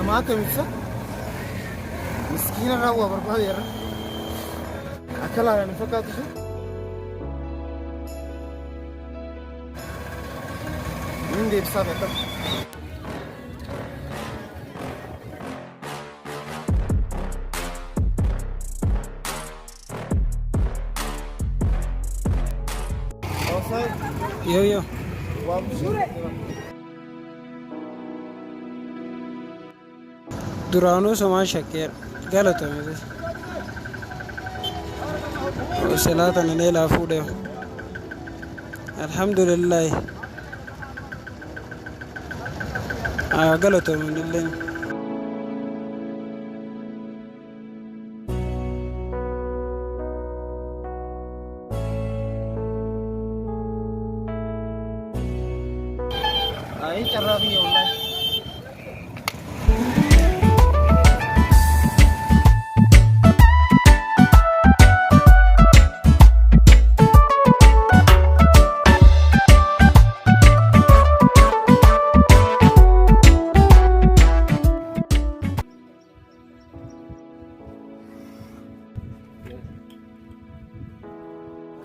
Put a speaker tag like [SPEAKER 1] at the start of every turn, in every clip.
[SPEAKER 1] ما كمسة مسكينة روا بربها يرى أكلها يعني فكرت شو من دي بسابة كم
[SPEAKER 2] Yo yo. Duraanuu somaa shakkeera galatame salaata nanee laafuu deemu alhamdulillahi galatame illee
[SPEAKER 1] ay carrafi online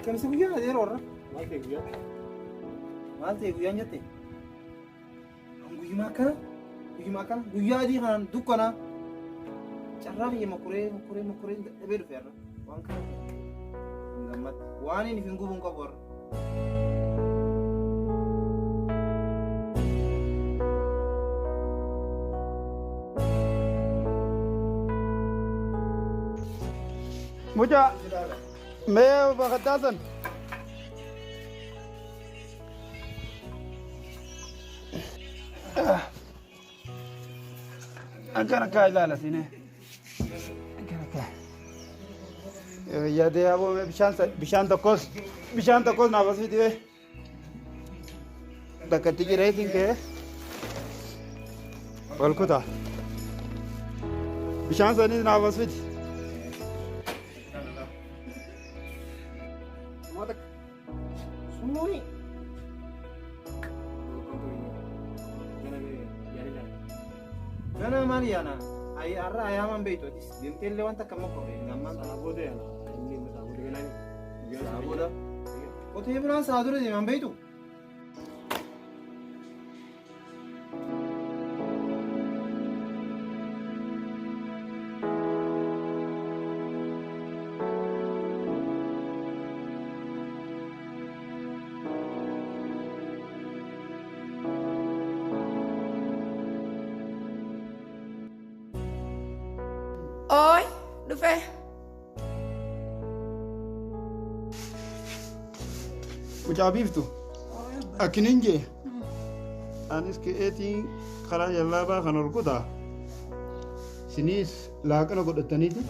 [SPEAKER 1] كم سويا هذه الورة؟ ما تيجي نجتي. Guyyaa maakana guyyaa adii kanaan dukkana carraa biyya makuree dhabee dhufeerra waan kana gammad waan inni hin gubuun qabu warra.
[SPEAKER 2] Mucaa mee bakkattaasan akkana kaa ilaala sine akkana kaa yaadee aboome bishaan tokkos naaf as fidee bakka itti jireetiin kee ol kutaa bishaan sanis naaf as fidi.
[SPEAKER 1] Sununi. Gana Mariana, ayaman beito. Dintel lewanta kama kore. Gamman sabode ya. Ini sabode lagi. Sabode. Ote bulan sadure di man beito.
[SPEAKER 3] Oi, dhufe.
[SPEAKER 2] Mucaa biiftu akkiniin jee anis ka'eetiin karaa jallaabaa kan ol kutaa isinis laaqana godhataniiti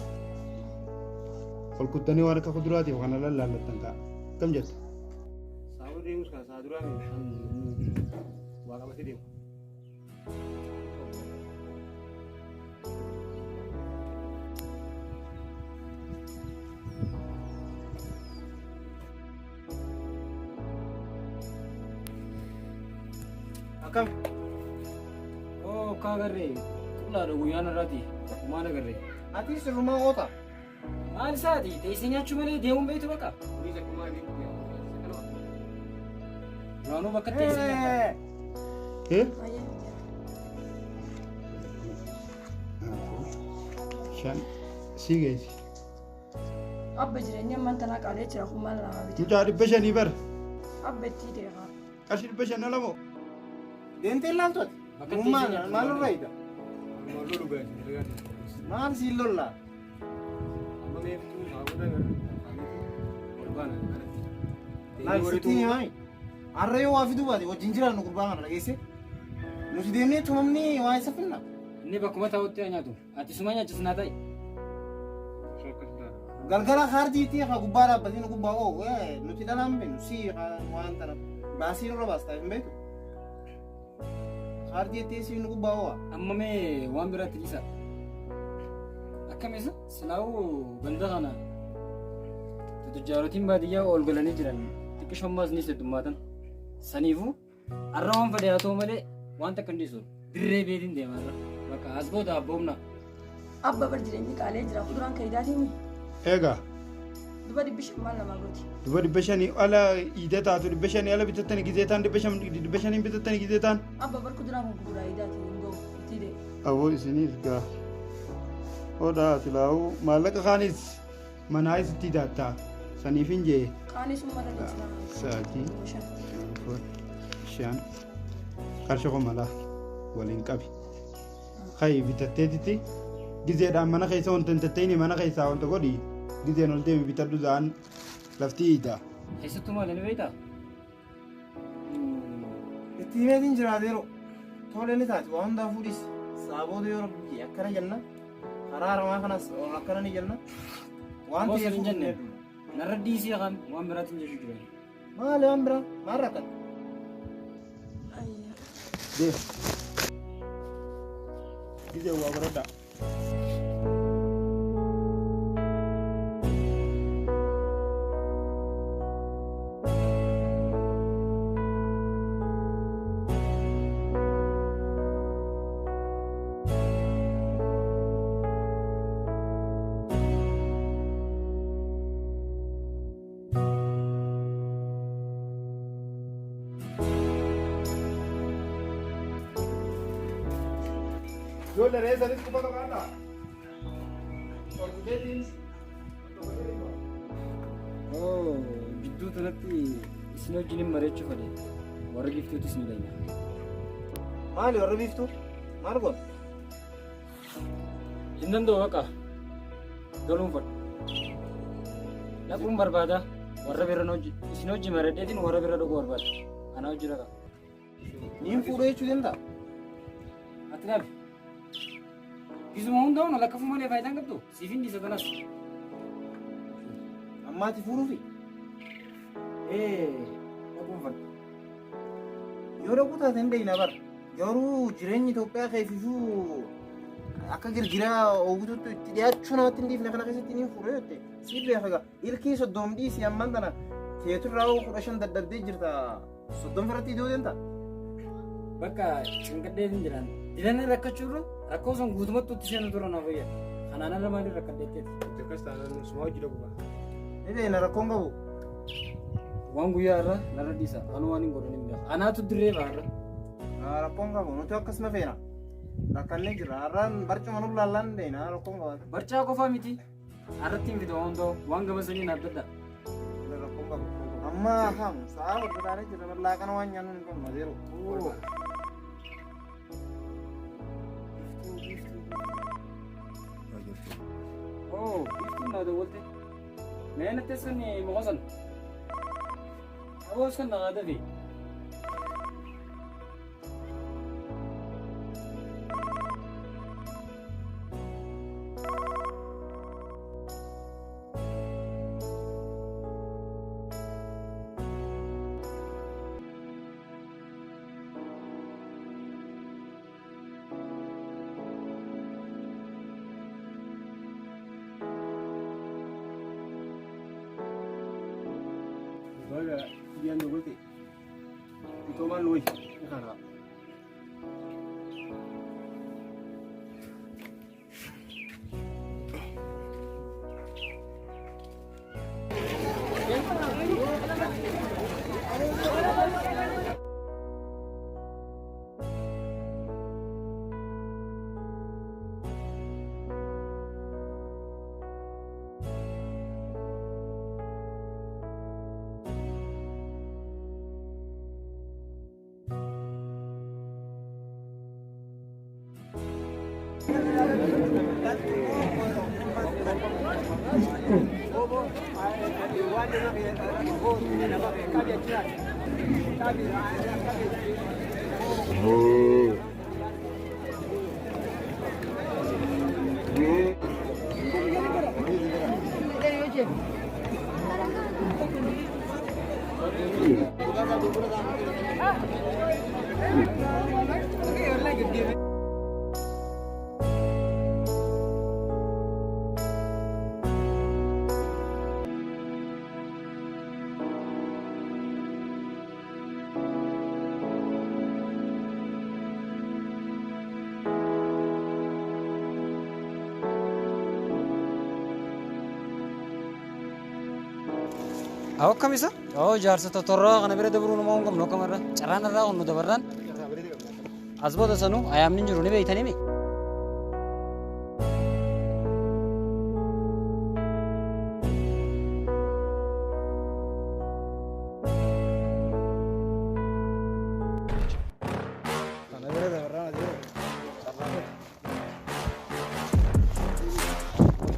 [SPEAKER 2] ol kuttanii waan akka kuduraatiif kana lallaallattan ka'a kam jettu.
[SPEAKER 1] Saawwa deemus kan saa duraa waa qabatee deemu. Akam?
[SPEAKER 4] Oh, kagarre. Kula do guyana rati. Mana garre?
[SPEAKER 1] Ati rumah oota.
[SPEAKER 4] Maal saati? Teessee nyaachuu malee deemuun beektu bakka? Naannoo bakka teessee nyaata.
[SPEAKER 2] Shan sii geessi.
[SPEAKER 3] Abba jireenya mantanaa qaalee jira kun maal nama biti?
[SPEAKER 2] Mucaa 500 bar.
[SPEAKER 3] Abba itti deemaa.
[SPEAKER 2] Qarshii 500 lamoo.
[SPEAKER 1] Dentel laltot. Maal rayda? Maal si lolla? Maal sitti mai? Arrayo waa fidu baate wajjin jiraan gurbaa kana dhageesse. Nuti deemnee tumamni waa isa finna.
[SPEAKER 4] Inni bakkuma ta'utti nyaatu. Ati suma nyaachisnaa ta'i.
[SPEAKER 1] Galgala harjiitii haa gubbaa dhaabbatiin gubbaa oo nuti dhalaan beenu si waan tana baasii nurra baastaa hin beeku. kaardii itti siif nu gubbaa ho'a.
[SPEAKER 4] Amma mee waan biraatti dhiisa. Akkamiisa silaa'uu ganda kana tujjaarotiin baadiyyaa ol galanii jiran xiqqishommaas ni heddummaatan. Saniifuu har'a waan fedhe haa ta'u malee wanta akka hin dhiisu dirree beetiin deemaa jira. Bakka as goota abboomna.
[SPEAKER 3] Abba bar jireenyi qaalee jira kuduraan kaayidaatiin
[SPEAKER 2] Egaa
[SPEAKER 3] duba 500 maal namaa gooti.
[SPEAKER 2] duba 500 ala hiitee taatu 500 ala bitattani gizee taan 500 bitattani gizee taan.
[SPEAKER 3] Abba bar kuduraan kun kuduraa kaayidaatiin hin ga'u itti dee.
[SPEAKER 2] Aboo isiniif gaa. Odaa silaa'uu maallaqa kaanis manaayis itti daattaa. Saniif hin jee.
[SPEAKER 3] Qaanii sun mara dheeraa.
[SPEAKER 2] Sa'aatii 5 qarshii qomalaa waliin qabi. Kayi bitatteetitti gizeedhaan mana keessa wanta hin tatteenye mana keessaa wanta godhi gizeen ol deemi bitadhu za'an laftii hiita.
[SPEAKER 4] Keessattuu maal ni beektaa?
[SPEAKER 1] Itti himeetiin jiraateeru. Tole ni taati waan hundaa fuudhis. Saabota yoo rabbi akkana jenna. Karaa haramaa kanas akkana ni jenna. Waan
[SPEAKER 4] Boos
[SPEAKER 1] ta'eef
[SPEAKER 4] hin jenne. Narra dhiisii kan waan biraatiin jechuu jiran.
[SPEAKER 1] maali waan biraa maal rakkata?
[SPEAKER 2] Dee. Gizee waa baradhaa. Yo le rezo adesso quando guarda. Orgudetin.
[SPEAKER 4] Oo gidduu kanatti isin wajjin mari'achuu fedhe warra giftuutis ni leenya.
[SPEAKER 1] Maali warra biiftuu? Maal goon?
[SPEAKER 4] Hin danda'u baqa galuun fadhu. Dhaquun barbaada warra bira isin wajjin mari'adheetiin warra bira dhaquu barbaada. Ana wajjin dhaqa.
[SPEAKER 1] Niin fuudhee jechuu danda'a?
[SPEAKER 4] Ati dhaabi. Gisuma hundaa'uun alakkafuu malee faayidaan qabdu siif hin dhiisa kanas.
[SPEAKER 1] Ammaati fuudhuufi?
[SPEAKER 4] Dhaquun fadhu.
[SPEAKER 1] Yoo dhaquu taate hin beekna bara. Garuu jireenyi Itoophiyaa keessifuu akka girgiraa oguututti itti dhiyaachuu namatti hin dhiifne kana keessatti niin fuudhee jette. Siif beeka egaa ilkii soddom dhiisi amman tana teeturraa 15 daddabdee jirta. Soddom firatti idoo danda'a?
[SPEAKER 4] Bakka cinqadheetiin jiran dilanni rakkachuurra rakkoo sun guutumatti utti seenuu tura na fayyada. Kanaan ala maaliin rakkadheetteeti?
[SPEAKER 2] Akkas taanaan suma hojii dhaqu qaba.
[SPEAKER 1] Ni beekna rakkoon qabu.
[SPEAKER 4] Waan guyyaa irra narra dhiisa. Anu waan hin godhan hin beeku. Anaatu dirree baarra.
[SPEAKER 1] Rakkoon qabu nuti akkasuma feena. Rakkannee jira. Har'aan barcuma nu laallaan deena rakkoon qabaatu.
[SPEAKER 4] Barcaa qofaa miti. Harratti hin fide waan ta'u waan gama sanii naaf dadda.
[SPEAKER 1] Rakkoon qabu. Amma ham sa'a hordofaalee jira laaqana waan nyaannu hin qabnu adeeru.
[SPEAKER 4] Oo biftuun naa dawwalte. Mee natti eessan moqosan. Aboos kan naqaa dafe.
[SPEAKER 1] Baga yan da gote. Ito man luwi. Ikara. Oh,
[SPEAKER 4] Awwa kamisa? Oo jaarsa totorraa kana bira dabruu nama hin qabnu akkamarra. Carraan irraa nu dabarraan. As booda sanuu ayaamni hin jiru ni beeytanii mi?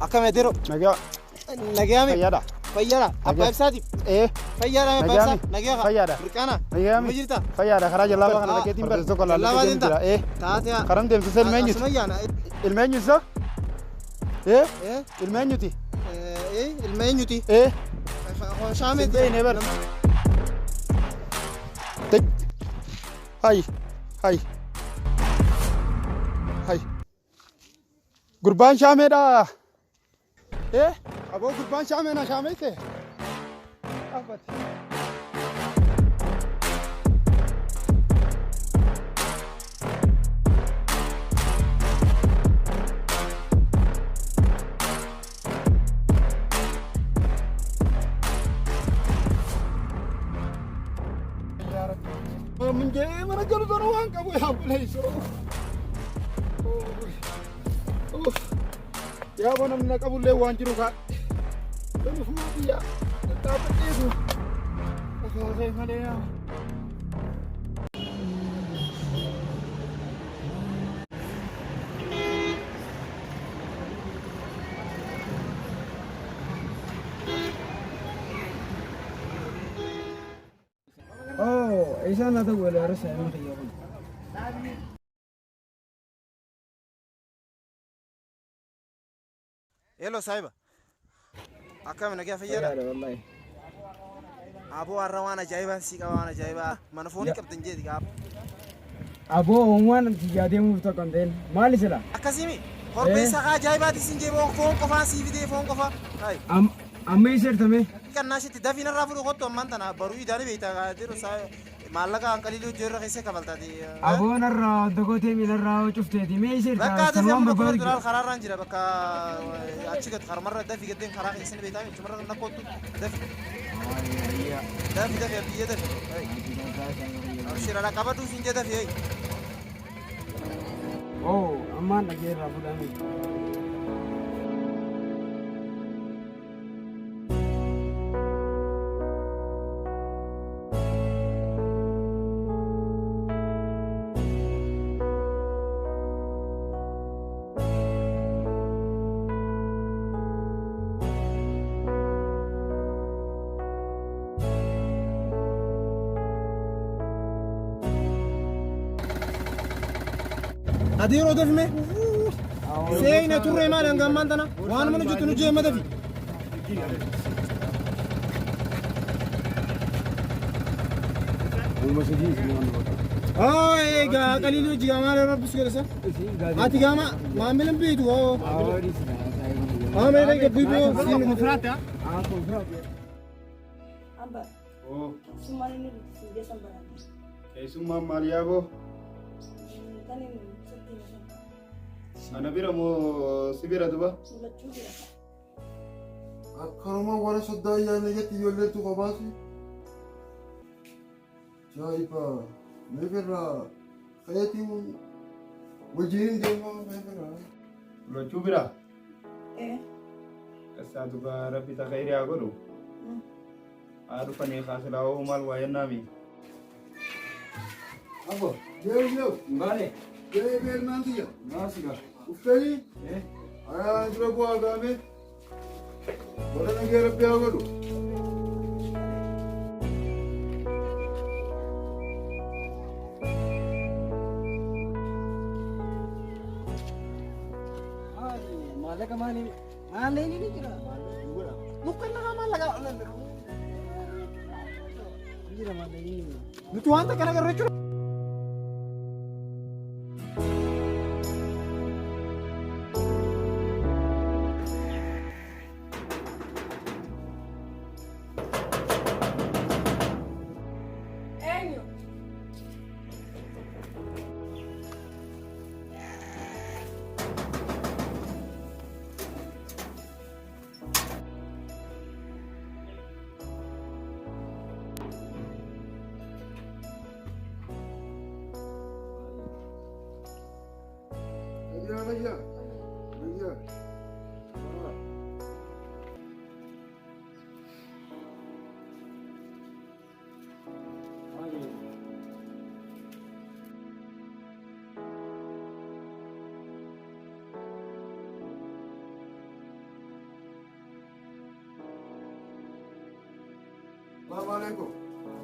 [SPEAKER 1] Akkam edero.
[SPEAKER 2] Nagaa.
[SPEAKER 1] Nagaami.
[SPEAKER 2] Fayyaadha.
[SPEAKER 1] Fayyaadha. Abbaa ibsaati. Fayyaadha abbaa ibsaa. Nagaa.
[SPEAKER 2] Fayyaadha.
[SPEAKER 1] Burqaana.
[SPEAKER 2] Nagaami.
[SPEAKER 1] Ma jirta?
[SPEAKER 2] Fayyaadha karaa jalaa kana dhageetiin barsiisoo qolaan dhageetiin jira.
[SPEAKER 1] Taate.
[SPEAKER 2] Karam deemsisa ilmeenyuti.
[SPEAKER 1] Asumayyaana.
[SPEAKER 2] Ilmeenyusa? Ilmeenyuti.
[SPEAKER 1] Ilmeenyuti. Shaamee.
[SPEAKER 2] Beeyne bar. Hay. Hay. Hay. Gurbaan shaameedha. Aboo gurbaan shaameena shaameete. Afati. Mun je mana jalu jalu waan qabu yaa buleeyso. Yaa bona namni qabullee waan jiru kaa. Lalu fuudhiya. Taaphateetu. Afaafee malee yaa.
[SPEAKER 1] Isaan ada wala harus saya mah ya. Hello saiba. Akkam nagaa fayyada. Wallahi. Aboo har'a waan ajaa'ibaa si qaba waan ajaa'ibaa. Mana foonii qabdan jeeti gaaf. Aboo waan tijaadeemuuf tokkonteen maali sila? Akkasimi. Korbeessa kaa ajaa'ibaati sin jee foon qofaa sii fidee foon qofaa. Amma isheertame. Kannaashitti dafina irraa fudhu kottu ammaan tana baruu idaanii beektaa jiru maallaqa hanqaliiluu jirra keessa kabaltaati. Aboon irraa dogootee miilarraa cufteeti mee isheerta. Bakka dafee amma bakka duraal karaarraan jira bakka achi gad harmarra dafi gaddeen karaa keessan beektaa cumarra nakkootu dafi. Dafi biyya dafi. Shirara qabaduu siin jee dafi. Oo ammaan dhageerraa fudhame. Adiro dafme. Seyna turre ma danga mantana. Wan manu jutunu je madafi. Ga kalilu jiga mala rabbis kelasa. Ati gama maamilan bitu oh. Mere ke bibu sin mufrata. Mufrata.
[SPEAKER 3] Amba.
[SPEAKER 2] Oh.
[SPEAKER 3] Sumani ni singe sambara.
[SPEAKER 2] Summa Mariabo. Ana bira mo sibira duba. Akkaruma wala soddaa yaane jetti ijoollee tu qobaasi. Jaayiba meeqirra fayyati wajjin deemaa meeqirra. Lachuu bira. Kasaa duba rabbi ta khayri haa godhu. Haa dhufanii kaasilaa oo maal waa yennaami. Abo yoo ngaale. Beer nantiya. Naasiga. Uffani? Dura bu'aa gaame. Wala nagee rabbi haa godhu.
[SPEAKER 4] Maallaqa maali? Maallaqni ni jira.
[SPEAKER 1] Mukkan nagaa maallaqa.
[SPEAKER 4] Jira maallaqni.
[SPEAKER 1] Nuti wanta kana garra jechuudha.
[SPEAKER 2] Fayyaa. Fayyaa. السلام عليكم.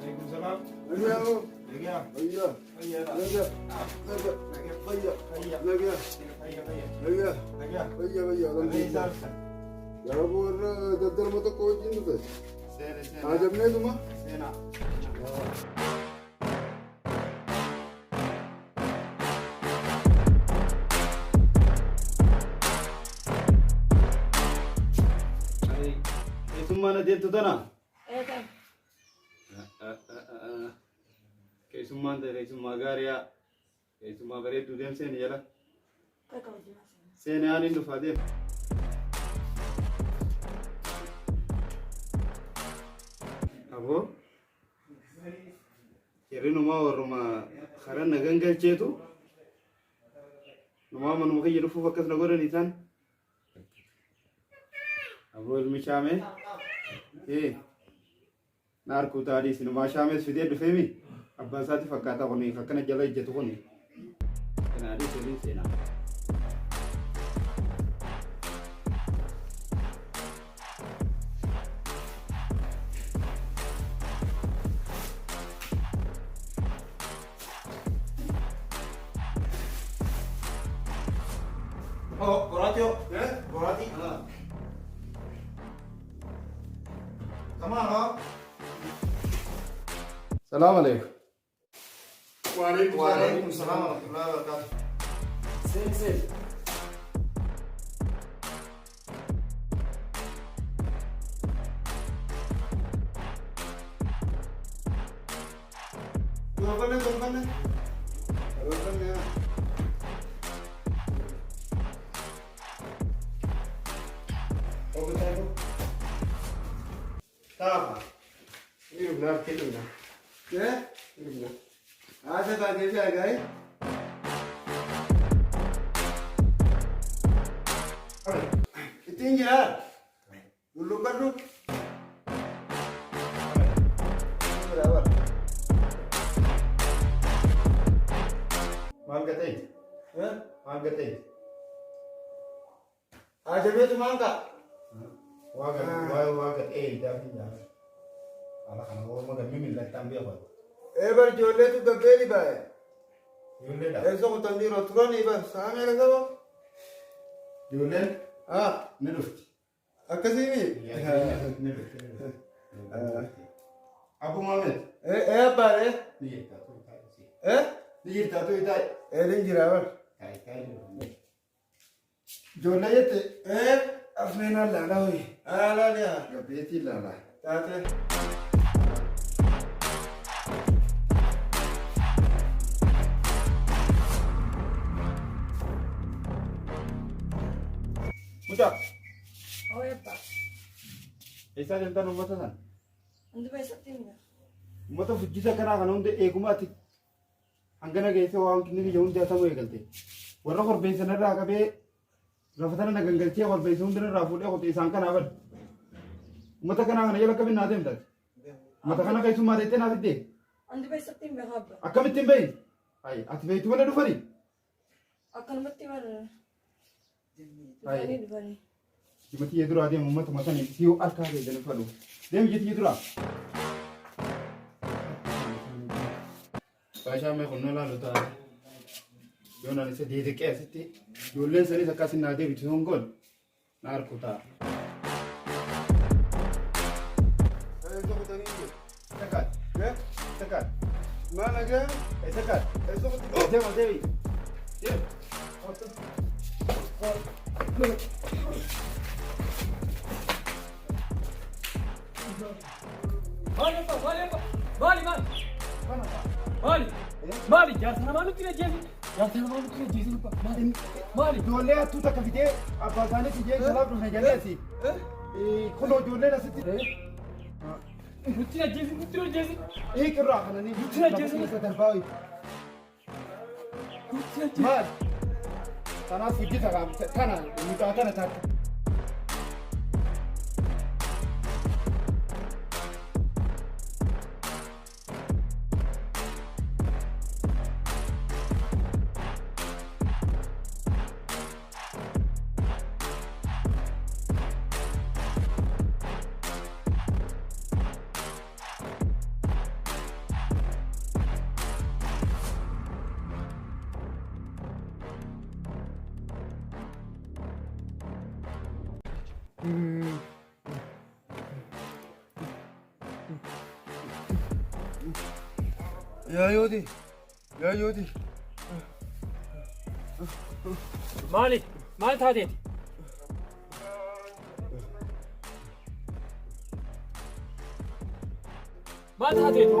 [SPEAKER 1] عليكم السلام.
[SPEAKER 2] أيوه.
[SPEAKER 1] Lagya.
[SPEAKER 2] أيوه.
[SPEAKER 1] Lagya.
[SPEAKER 2] لقى. لقى. فيا. لقى. لقى. فيا فيا. يا أبو الدر متكوي جنبه. عجبني دوما.
[SPEAKER 1] ثم أنا ديت تنا.
[SPEAKER 3] Eegan.
[SPEAKER 1] Keessummaan ta'e keessummaa gaariyaa keessummaa bareedduu deemseen jala
[SPEAKER 3] Kakak hojii maasii.
[SPEAKER 1] seenee aan hin dhufaa deem. Aboo jirri numaa warruma karaa nagaan galcheetu numaa manuma kiyya dhufuuf akkas na godhan isaan. Aboo ilmi shaamee na harkuu taadhiis numaa shaamees fidee dhufeemi. Abbaan isaatti fakkaata kuni akkana jala ejjetu kuni. Kanaadhii sirriin seenaa. Oh, Boratio. Borati. Come on, huh?
[SPEAKER 2] السلام عليكم.
[SPEAKER 1] وعليكم السلام ورحمة الله وبركاته. سين. Tunggu. Oh, betul. Tahu.
[SPEAKER 2] Ini benar kita.
[SPEAKER 1] Ya? Ada tak kerja guys? Itu ya. Dulu kan lu. Berapa?
[SPEAKER 2] Manggatin. Manggatin.
[SPEAKER 1] Ada betul mangga.
[SPEAKER 2] Wagat dah pindah. Alah kan orang makan mimi lah tambah apa?
[SPEAKER 1] Ebar jolle tu gabeli bae.
[SPEAKER 2] Julen dah.
[SPEAKER 1] Eso ko tandi roturan ibar. Saame laga ba?
[SPEAKER 2] Julen.
[SPEAKER 1] Ah,
[SPEAKER 2] Nurut.
[SPEAKER 1] akasini.
[SPEAKER 2] Nurut. Abu Muhammad.
[SPEAKER 1] Apa eh?
[SPEAKER 2] Ni tak tu tak sih.
[SPEAKER 1] Eh?
[SPEAKER 2] Ni tak tu tak.
[SPEAKER 1] Elin jirabar.
[SPEAKER 2] Kai.
[SPEAKER 1] Jolle yete. Afnena lala oi. Ala dia.
[SPEAKER 2] Gabeti lala.
[SPEAKER 1] Tate. Mucak.
[SPEAKER 3] Oh ya Pak.
[SPEAKER 1] Isa janta ummata san.
[SPEAKER 3] Andi baay'isatti himna.
[SPEAKER 1] Ummata fujjisa kanaa kana hunda eegumaati. Hangana geesse waan kinni biyya hundi hatamu eegalte. Warra korbeessanirraa qabee rafatana nagangalchee korbeessa hundirraa fuudhee qote isaan kanaa bada. Ummata kanaa kana jala qabin naa deemtaati. Ummata kana keessummaa deettee naa fiddee.
[SPEAKER 3] Andi baay'isatti himna habba.
[SPEAKER 1] Akkamittiin beeyi? Ati beeytu mana dhufanii?
[SPEAKER 3] Akkanumatti mara.
[SPEAKER 1] Hai.
[SPEAKER 3] Dhufanii dhufanii.
[SPEAKER 1] Jimati yeduraa deemu ummata masanii siyoo harkaa beeydanii fadhu. Deemu jeti yeduraa. Baashaa mee qonnoo laalu ta'a. Yoo naan isa deedeqee asitti ijoolleen sanis akkasin naa deebitu son goon na harku ta'a. Tekat.
[SPEAKER 2] Mana ke?
[SPEAKER 1] Tekat. Deema deebi. Deem.
[SPEAKER 4] Maali jaarsa namaa nutti na jeesu. Jaarsa namaa nutti na jeesu lupa. Maali.
[SPEAKER 1] Ijoollee hattuu takka fidee abbaa isaaniitti jee salaaf dhufne jalleessi. Kunoo ijoolleen asitti.
[SPEAKER 4] Nutti na jeesu.
[SPEAKER 1] Hiikirraa kananii
[SPEAKER 4] Nutti na jeesu.
[SPEAKER 1] isa darbaa hoyi.
[SPEAKER 4] Nutti na jeesu.
[SPEAKER 1] Maal?
[SPEAKER 2] Kanaaf hojii kana mucaa kana taate.
[SPEAKER 1] yaa yooti
[SPEAKER 4] Maali taateeti? Maal taateeti?